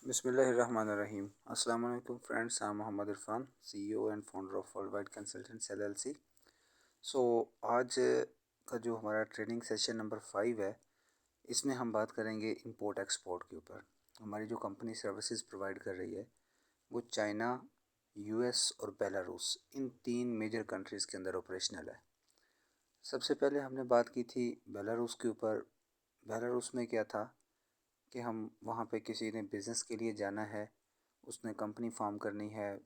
बिस्मिल्लाहिर्रहमानिर्रहीम। अस्सलाम वालेकुम friends, I am Mohammed Irfan, CEO and founder of worldwide consultants LLC। So आज का जो हमारा ट्रेनिंग सेशन नंबर 5 है, इसमें हम बात करेंगे इंपोर्ट एक्सपोर्ट के ऊपर। हमारी जो कंपनी सर्विसेज प्रोवाइड कर रही है वो चाइना, US और बेलारूस, इन 3 मेजर कंट्रीज़ के अंदर ऑपरेशनल है। सबसे पहले हमने बात की थी बेलारूस के ऊपर। बेलारूस में क्या था कि हम वहाँ पे किसी ने बिज़नेस के लिए जाना है, उसने कंपनी फॉर्म करनी है,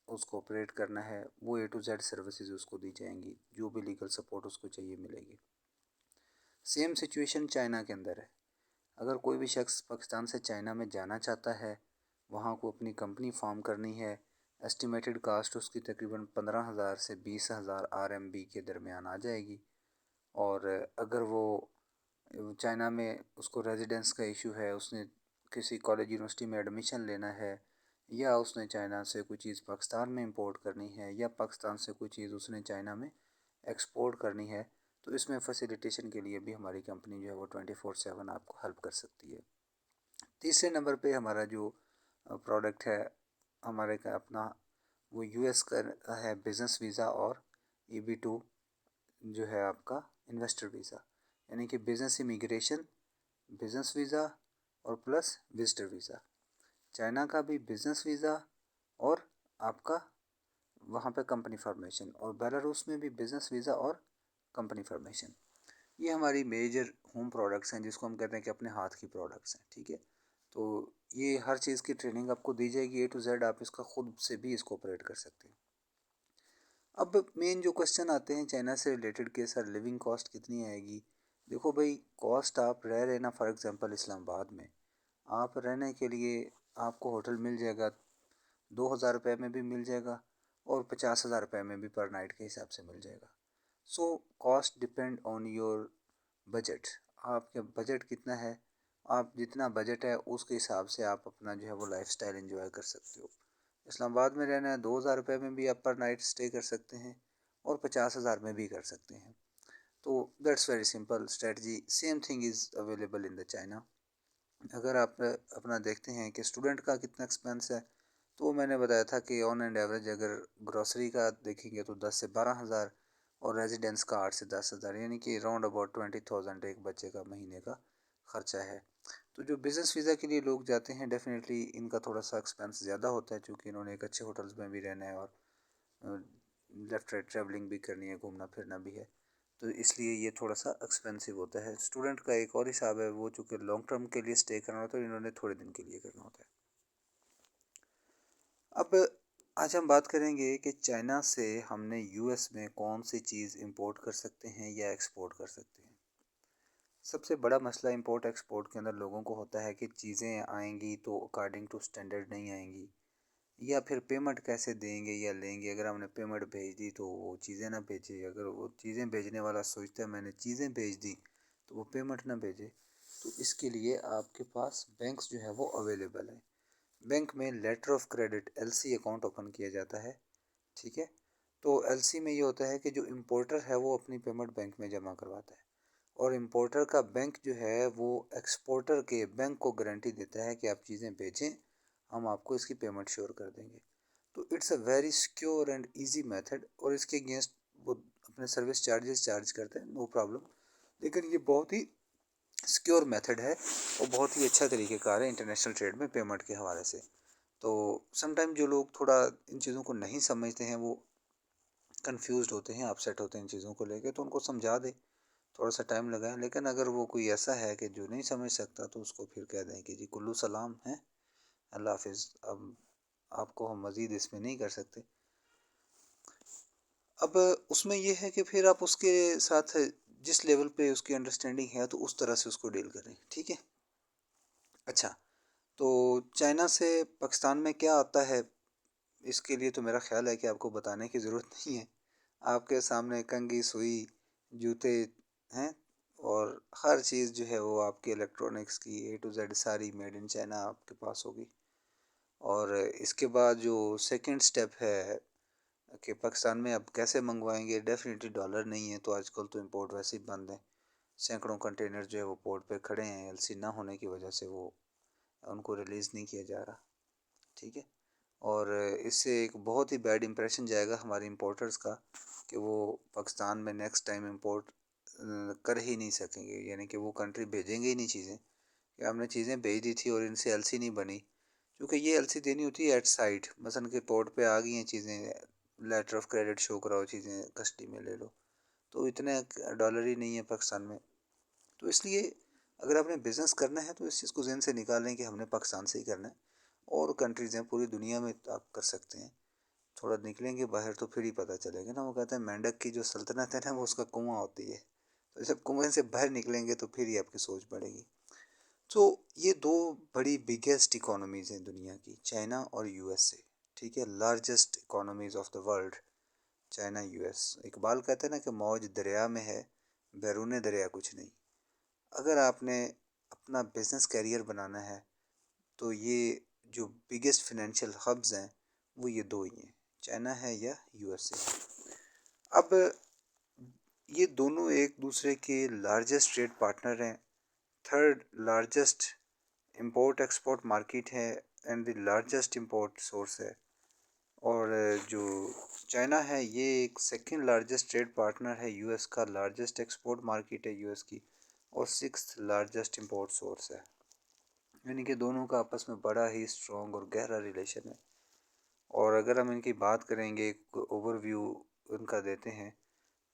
उसको ऑपरेट करना है, वो A to Z सर्विसेज उसको दी जाएंगी, जो भी लीगल सपोर्ट उसको चाहिए मिलेगी। सेम सिचुएशन चाइना के अंदर है। अगर कोई भी शख्स पाकिस्तान से चाइना में जाना चाहता है, वहाँ को अपनी कंपनी फॉर्म करनी है, एस्टिमेटेड कास्ट उसकी तकरीबन 15,000 से 20,000 RMB के दरमियान आ जाएगी। और अगर वो चाइना में उसको रेजिडेंस का इशू है, उसने किसी कॉलेज यूनिवर्सिटी में एडमिशन लेना है, या उसने चाइना से कोई चीज़ पाकिस्तान में इंपोर्ट करनी है, या पाकिस्तान से कोई चीज़ उसने चाइना में एक्सपोर्ट करनी है, तो इसमें फैसिलिटेशन के लिए भी हमारी कंपनी जो है वो 24/7 आपको हेल्प कर सकती है। तीसरे नंबर पे हमारा जो प्रोडक्ट है हमारे का अपना, वो US का है बिज़नेस वीज़ा और EB2 जो है आपका इन्वेस्टर वीज़ा, यानी कि बिज़नेस इमिग्रेशन, बिज़नेस वीज़ा और प्लस विजिटर वीज़ा। चाइना का भी बिज़नेस वीज़ा और आपका वहाँ पे कंपनी फॉर्मेशन, और बेलारूस में भी बिज़नेस वीज़ा और कंपनी फॉर्मेशन। ये हमारी मेजर होम प्रोडक्ट्स हैं, जिसको हम कहते हैं कि अपने हाथ की प्रोडक्ट्स हैं। ठीक है, तो ये हर चीज़ की ट्रेनिंग आपको दी जाएगी A to Z, आप इसका खुद से भी इसको ऑपरेट कर सकते हैं। अब मेन जो क्वेश्चन आते हैं चाइना से रिलेटेड के, सर लिविंग कॉस्ट कितनी आएगी। देखो भाई, कॉस्ट आप रह रहे ना, फॉर एग्जांपल इस्लामाबाद में, आप रहने के लिए आपको होटल मिल जाएगा, 2,000 रुपये में भी मिल जाएगा और 50,000 रुपये में भी पर नाइट के हिसाब से मिल जाएगा। So cost depend on your budget. आपके बजट कितना है, आप जितना बजट है उसके हिसाब से आप अपना जो है वो लाइफ स्टाइल इन्जॉय कर सकते हो। इस्लामाबाद में रहना है, 2,000 रुपये में भी आप पर नाइट स्टे कर सकते हैं और 50,000 में भी कर सकते हैं। तो that's very simple strategy. Same thing is available in the China. अगर आप अपना देखते हैं कि स्टूडेंट का कितना एक्सपेंस है, तो मैंने बताया था कि ऑन एंड एवरेज अगर ग्रॉसरी का देखेंगे तो 10 से 12,000 और रेजिडेंस का 8 से 10,000, यानी कि राउंड अबाउट 20,000 एक बच्चे का महीने का खर्चा है। तो जो बिज़नेस वीज़ा के लिए लोग जाते हैं, डेफिनेटली इनका थोड़ा सा एक्सपेंस ज़्यादा होता है, क्योंकि इन्होंने एक अच्छे होटल्स में भी रहना है और लेफ़्ट राइट ट्रैवलिंग भी करनी है, घूमना फिरना भी है, तो इसलिए ये थोड़ा सा एक्सपेंसिव होता है। स्टूडेंट का एक और हिसाब है, वो चूँकि लॉन्ग टर्म के लिए स्टे करना होता है, इन्होंने थोड़े दिन के लिए करना होता है। अब आज हम बात करेंगे कि चाइना से हमने US में कौन सी चीज़ इंपोर्ट कर सकते हैं या एक्सपोर्ट कर सकते हैं। सबसे बड़ा मसला इंपोर्ट एक्सपोर्ट के अंदर लोगों को होता है कि चीज़ें आएंगी तो अकॉर्डिंग टू स्टैंडर्ड नहीं आएंगी, या फिर पेमेंट कैसे देंगे या लेंगे। अगर हमने पेमेंट भेज दी तो वो चीज़ें ना भेजे, अगर वो चीज़ें भेजने वाला सोचता है मैंने चीज़ें भेज दी तो वो पेमेंट ना भेजे। तो इसके लिए आपके पास बैंक्स जो है वो अवेलेबल है। बैंक में letter of credit LC account open किया जाता है। ठीक है, तो LC में ये होता है कि जो इम्पोर्टर है वो अपनी पेमेंट बैंक में जमा करवाता है, और इम्पोर्टर का बैंक जो है वो एक्सपोर्टर के बैंक को गारंटी देता है कि आप चीज़ें भेजें, हम आपको इसकी पेमेंट श्योर कर देंगे। तो it's a very secure and easy method, और इसके अगेंस्ट वो अपने सर्विस चार्जेस चार्ज करते हैं, नो प्रॉब्लम। लेकिन ये बहुत ही सिक्योर मेथड है और बहुत ही अच्छा तरीक़ेकार है इंटरनेशनल ट्रेड में पेमेंट के हवाले से। तो समटाइम जो लोग थोड़ा इन चीज़ों को नहीं समझते हैं, वो कंफ्यूज्ड होते हैं, अपसेट होते हैं इन चीज़ों को लेके, तो उनको समझा दें, थोड़ा सा टाइम लगाएं। लेकिन अगर वो कोई ऐसा है कि जो नहीं समझ सकता, तो उसको फिर कह दें कि जी कुल्लू सलाम है, अल्लाह हाफिज़, अब आपको हम मज़ीद इसमें नहीं कर सकते। अब उसमें ये है कि फिर आप उसके साथ जिस लेवल पे उसकी अंडरस्टैंडिंग है तो उस तरह से उसको डील करें। ठीक है, अच्छा, तो चाइना से पाकिस्तान में क्या आता है, इसके लिए तो मेरा ख्याल है कि आपको बताने की ज़रूरत नहीं है। आपके सामने कंघी, सुई, जूते हैं, और हर चीज़ जो है वो आपकी इलेक्ट्रॉनिक्स की A to Z सारी मेड इन चाइना आपके पास होगी। और इसके बाद जो सेकंड स्टेप है कि पाकिस्तान में अब कैसे मंगवाएंगे, डेफिनेटली डॉलर नहीं है, तो आजकल तो इंपोर्ट वैसे ही बंद है। सैकड़ों कंटेनर जो है वो पोर्ट पे खड़े हैं, LC ना होने की वजह से वो उनको रिलीज़ नहीं किया जा रहा, ठीक है। और इससे एक बहुत ही बैड इम्प्रेशन जाएगा हमारे इम्पोर्टर्स का कि वो पाकिस्तान में नेक्स्ट टाइम इम्पोर्ट कर ही नहीं सकेंगे, यानी कि वो कंट्री भेजेंगे ही नहीं चीज़ें कि हमने चीज़ें भेज दी थी और इनसे एलसी नहीं बनी, क्योंकि ये एलसी देनी होती है एट साइड, मसलन के पोर्ट पे आ गई हैं चीज़ें, लेटर ऑफ क्रेडिट शो कराओ, चीज़ें कस्टडी में ले लो, तो इतने डॉलर ही नहीं है पाकिस्तान में। तो इसलिए अगर आपने बिज़नेस करना है तो इस चीज़ को ज़हन से निकालें कि हमने पाकिस्तान से ही करना है। और कंट्रीज़ हैं पूरी दुनिया में आप कर सकते हैं, थोड़ा निकलेंगे बाहर तो फिर ही पता चलेगा ना। वो कहते हैं मेंढक की जो सल्तनत है ना वो उसका कुआं होती है, तो जब कुएं से बाहर निकलेंगे तो फिर ही आपकी सोच बढ़ेगी। तो ये दो बड़ी बिगेस्ट इकोनॉमीज़ हैं दुनिया की, चाइना और यूएसए, ठीक है, largest economies of the world, China US. Iqbal कहते हैं ना कि मौज दरिया में है, बैरून दरिया कुछ नहीं। अगर आपने अपना बिजनेस कैरियर बनाना है तो ये जो बिगेस्ट फाइनेंशियल हब्स हैं वो ये दो ही हैं, चाइना है या यूएसए। अब ये दोनों एक दूसरे के लार्जेस्ट ट्रेड पार्टनर हैं, third largest import export market है and the largest import source है। और जो चाइना है ये एक सेकंड लार्जेस्ट ट्रेड पार्टनर है यूएस का, लार्जेस्ट एक्सपोर्ट मार्केट है यूएस की, और सिक्स्थ लार्जेस्ट इंपोर्ट सोर्स है। यानी कि दोनों का आपस में बड़ा ही स्ट्रॉन्ग और गहरा रिलेशन है। और अगर हम इनकी बात करेंगे, एक ओवरव्यू इनका देते हैं,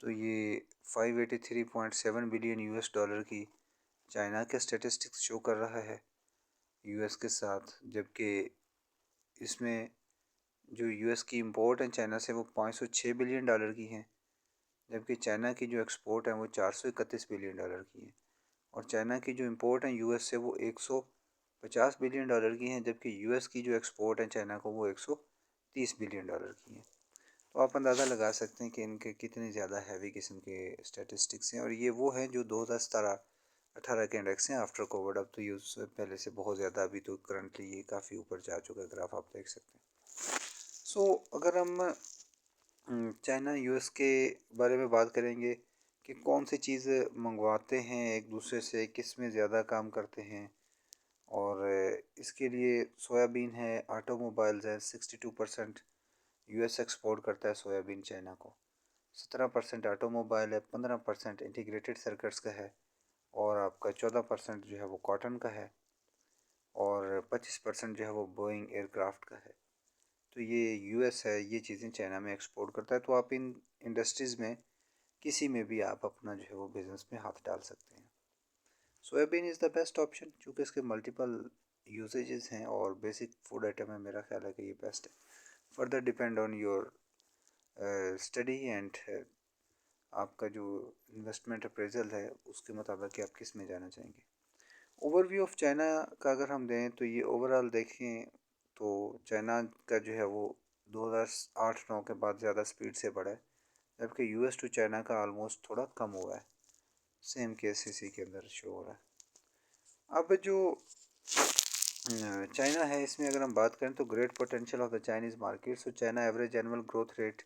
तो ये 583.7 बिलियन यूएस डॉलर की चाइना के स्टेटिस्टिक्स शो कर रहा है यूएस के साथ, जबकि इसमें जो यूएस की इंपोर्ट है चाइना से वो 506 बिलियन डॉलर की है, जबकि चाइना की जो एक्सपोर्ट है वो 431 बिलियन डॉलर की है। और चाइना की जो इंपोर्ट है यूएस से वो 150 बिलियन डॉलर की हैं, जबकि यूएस की जो एक्सपोर्ट है चाइना को वो 130 बिलियन डॉलर की है। तो आप अंदाज़ा लगा सकते हैं कि इनके कितने ज़्यादा हैवी किस्म के स्टैटिस्टिक्स हैं। और ये वो हैं जो 2017-18 के इंडेक्स हैं आफ्टर कोविड। अब तो ये उससे पहले से बहुत ज़्यादा, अभी तो करंटली ये काफ़ी ऊपर जा चुका है, ग्राफ आप देख सकते हैं। अगर हम चाइना यूएस के बारे में बात करेंगे कि कौन सी चीज़ मंगवाते हैं एक दूसरे से, किस में ज़्यादा काम करते हैं, और इसके लिए सोयाबीन है, ऑटोमोबाइल्स है, 62% यूएस एक्सपोर्ट करता है सोयाबीन चाइना को, 17% ऑटोमोबाइल है, 15% इंटीग्रेटेड सर्किट्स का है, और आपका 14% जो है वो कॉटन का है, और 25% जो है वो बोइंग एयरक्राफ्ट का है। तो ये यूएस है, ये चीज़ें चाइना में एक्सपोर्ट करता है। तो आप इन इंडस्ट्रीज़ में किसी में भी आप अपना जो है वो बिज़नेस में हाथ डाल सकते हैं। Soybean is the best option, क्योंकि इसके मल्टीपल यूसेजेस हैं और बेसिक फूड आइटम है, मेरा ख्याल है कि ये बेस्ट है। Further depend on your study and आपका जो इन्वेस्टमेंट अप्रेजल है उसके मुताबिक कि आप किस में जाना चाहेंगे। ओवरव्यू ऑफ चाइना का अगर हम दें तो ये ओवरऑल देखें तो चाइना का जो है वो 2008-9 के बाद ज़्यादा स्पीड से बढ़ा है, जबकि यूएस टू चाइना का ऑलमोस्ट थोड़ा कम हुआ है। सेम केस इसी के अंदर शो हो रहा है। अब जो चाइना है इसमें अगर हम बात करें तो great potential of the Chinese market. So China average annual growth rate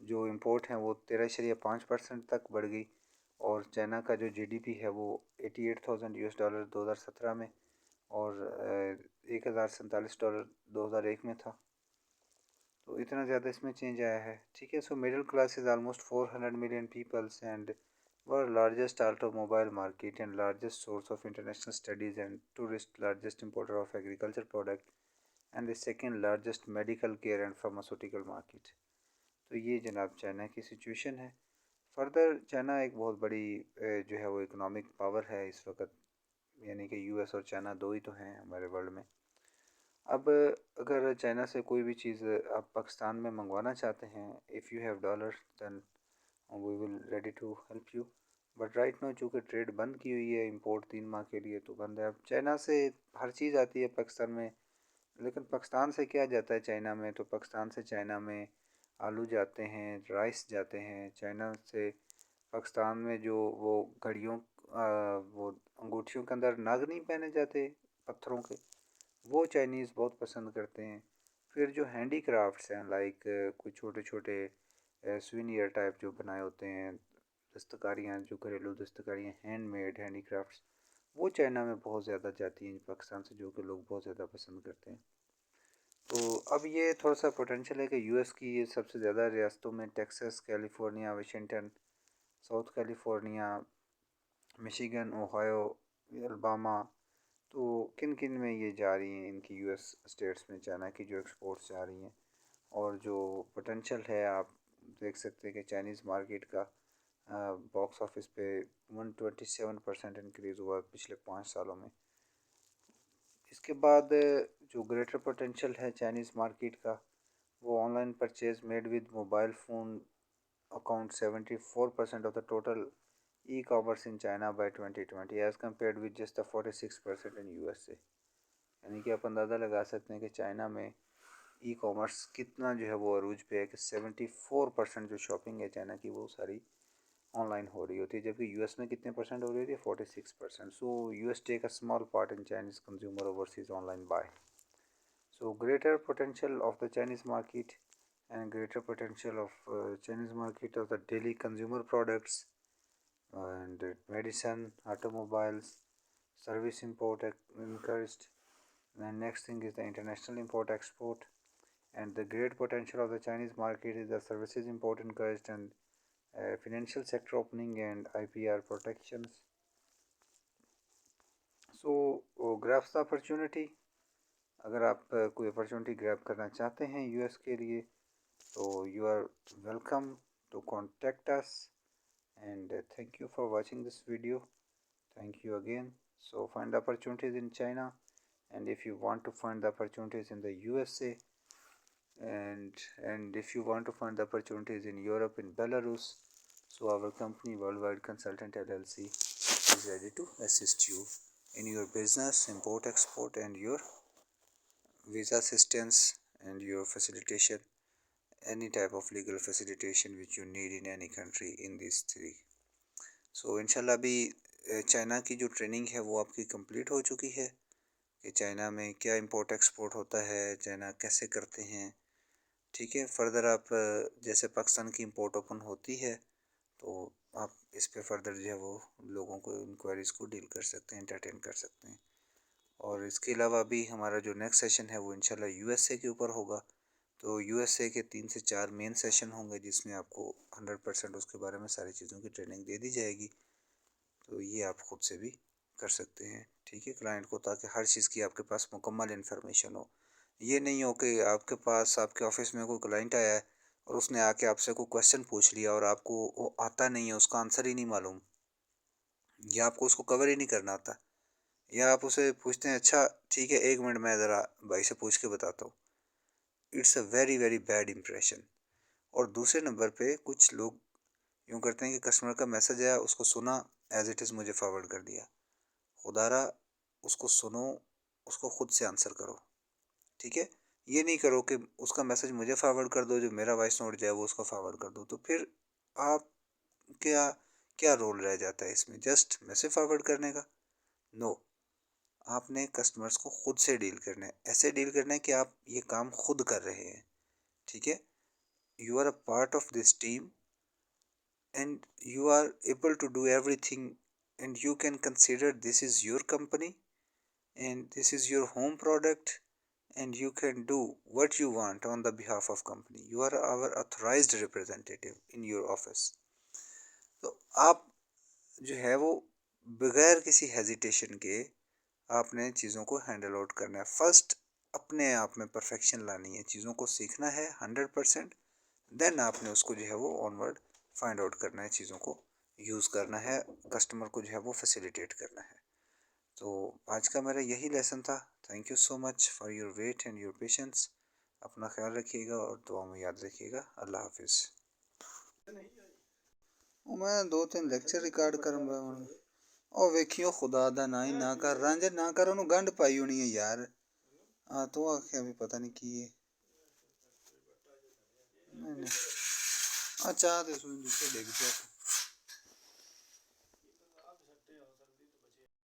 जो इंपोर्ट है वो 13.5% तक बढ़ गई, और चाइना का जो जीडीपी है वो 88,000 यूएस डॉलर 2017 में, और 1047 डॉलर 2001 में था। तो इतना ज़्यादा इसमें चेंज आया है, ठीक है। So middle class is almost 400 million peoples and world largest automobile market and largest source of international studies and tourist, largest importer of agriculture product and the second largest medical care and pharmaceutical market. तो ये जनाब China की situation है। Further China एक बहुत बड़ी जो है वो इकोनॉमिक पावर है इस वक्त, यानी कि यूएस और चाइना दो ही तो हैं हमारे वर्ल्ड में। अब अगर चाइना से कोई भी चीज़ आप पाकिस्तान में मंगवाना चाहते हैं, if you have dollar then we will ready to help you, but right now चूँकि ट्रेड बंद की हुई है, इंपोर्ट 3 माह के लिए तो बंद है। अब चाइना से हर चीज़ आती है पाकिस्तान में, लेकिन पाकिस्तान से क्या जाता है चाइना में? तो पाकिस्तान से चाइना में आलू जाते हैं, राइस जाते हैं। चाइना से पाकिस्तान में जो वो घड़ियों वो अंगूठियों के अंदर नग नहीं पहने जाते पत्थरों के, वो चाइनीज़ बहुत पसंद करते हैं। फिर जो हैंडी क्राफ्ट्स हैं लाइक कुछ छोटे छोटे सुवेनियर टाइप जो बनाए होते हैं, दस्तकारियाँ, जो घरेलू दस्तकारियाँ, हैंडमेड हैंडी क्राफ्ट्स, वो चाइना में बहुत ज़्यादा जाती हैं पाकिस्तान से, जो कि लोग बहुत ज़्यादा पसंद करते हैं। तो अब ये थोड़ा सा पोटेंशियल है कि यूएस की ये सबसे ज़्यादा रियासतों में Texas, California, Washington, south California, Michigan, Ohio, Alabama, तो किन किन में ये जा रही हैं इनकी यूएस स्टेट्स में चाइना की जो एक्सपोर्ट्स जा रही हैं। और जो पोटेंशियल है आप देख सकते हैं कि चाइनीज़ मार्केट का बॉक्स ऑफिस पे 127% इंक्रीज़ हुआ पिछले 5 सालों में। इसके बाद जो ग्रेटर पोटेंशियल है चाइनीज़ मार्केट का, वो online purchase made with mobile phone account 74% of the total e commerce in China by 2020 as compared with just the 46% in USA. यानी कि आप अंदाज़ा लगा सकते हैं कि चाइना में ई कॉमर्स कितना जो है वो अरूज पे है कि 74% जो शॉपिंग है चाइना की वो सारी ऑनलाइन हो रही होती है, जबकि यूएस में कितने परसेंट हो रही होती है, 46%। So US take a small part in Chinese consumer overseas online buy. So greater potential of the Chinese market and greater potential of Chinese market of the daily consumer products and medicine, automobiles, service import encouraged. And next thing is the international import export, and the great potential of the Chinese market is the services import encouraged and financial sector opening and IPR protections. So grabs the opportunity. अगर आप कोई opportunity grab करना चाहते हैं US के लिए, तो you are welcome to contact us, and thank you for watching this video. Thank you again. So find opportunities in China, and if you want to find the opportunities in the USA, and if you want to find the opportunities in Europe, in Belarus, so our company Worldwide Consultant LLC is ready to assist you in your business, import, export, and your visa assistance and your facilitation, any type of legal facilitation which you need in any country in these three. So इंशाल्लाह अभी China की जो training है वो आपकी complete हो चुकी है कि चाइना में क्या इंपोर्ट एक्सपोर्ट होता है, चाइना कैसे करते हैं। ठीक है, फर्दर आप जैसे पाकिस्तान की इंपोर्ट ओपन होती है तो आप इस पे फर्दर जो है वो लोगों को इंक्वायरीज़ को डील कर सकते हैं, एंटरटेन कर सकते हैं। और इसके अलावा अभी हमारा जो नेक्स्ट सेशन है वो इंशाल्लाह यूएसए के ऊपर होगा। तो यूएसए के 3 से 4 मेन सेशन होंगे जिसमें आपको 100% उसके बारे में सारी चीज़ों की ट्रेनिंग दे दी जाएगी। तो ये आप ख़ुद से भी कर सकते हैं, ठीक है, क्लाइंट को, ताकि हर चीज़ की आपके पास मुकम्मल इन्फॉर्मेशन हो। ये नहीं हो कि आपके पास आपके ऑफिस में कोई क्लाइंट आया है और उसने आके आपसे कोई क्वेश्चन पूछ लिया और आपको वो आता नहीं है, उसका आंसर ही नहीं मालूम, या आपको उसको कवर ही नहीं करना आता, या आप उसे पूछते हैं अच्छा ठीक है 1 मिनट मैं ज़रा भाई से पूछ के बताता हूँ। It's a very very bad impression. और दूसरे नंबर पे कुछ लोग यूँ करते हैं कि कस्टमर का मैसेज आया, उसको सुना, एज इट इज़ मुझे फॉरवर्ड कर दिया। खुदारा उसको सुनो, उसको खुद से आंसर करो, ठीक है। ये नहीं करो कि उसका मैसेज मुझे फॉरवर्ड कर दो, जो मेरा वॉइस नोट जाए वो उसको फॉरवर्ड कर दो, तो फिर आप क्या क्या रोल रह जाता है इसमें, जस्ट मैसेज फॉरवर्ड करने का? नो, आपने कस्टमर्स को खुद से डील करना है, ऐसे डील करना है कि आप ये काम खुद कर रहे हैं, ठीक है। You are a part of this team and you are able to do everything, and you can consider this is your company and this is your home product, and you can do what you want on the behalf of company. You are our authorized representative in your office. तो आप जो है वो बगैर किसी hesitation के आपने चीज़ों को हैंडल आउट करना है। फर्स्ट अपने आप में परफेक्शन लानी है, चीज़ों को सीखना है 100%, देन आपने उसको जो है वो ऑनवर्ड फाइंड आउट करना है, चीज़ों को यूज़ करना है, कस्टमर को जो है वो फैसिलिटेट करना है। तो आज का मेरा यही लेसन था। Thank you so much for your weight and your patience. अपना ख्याल रखिएगा और दुआ में याद रखिएगा। अल्लाह हाफिज़। मैं 2-3 लेक्चर रिकॉर्ड करूँगा और वेखियो खुदा दा ना ही ना कर रांझे ना कर उन्होंने गंढ पाई होनी है यार। हाँ तो आख्या भी पता नहीं की है। नहीं नहीं अच्छा तो सुन दूसरे देख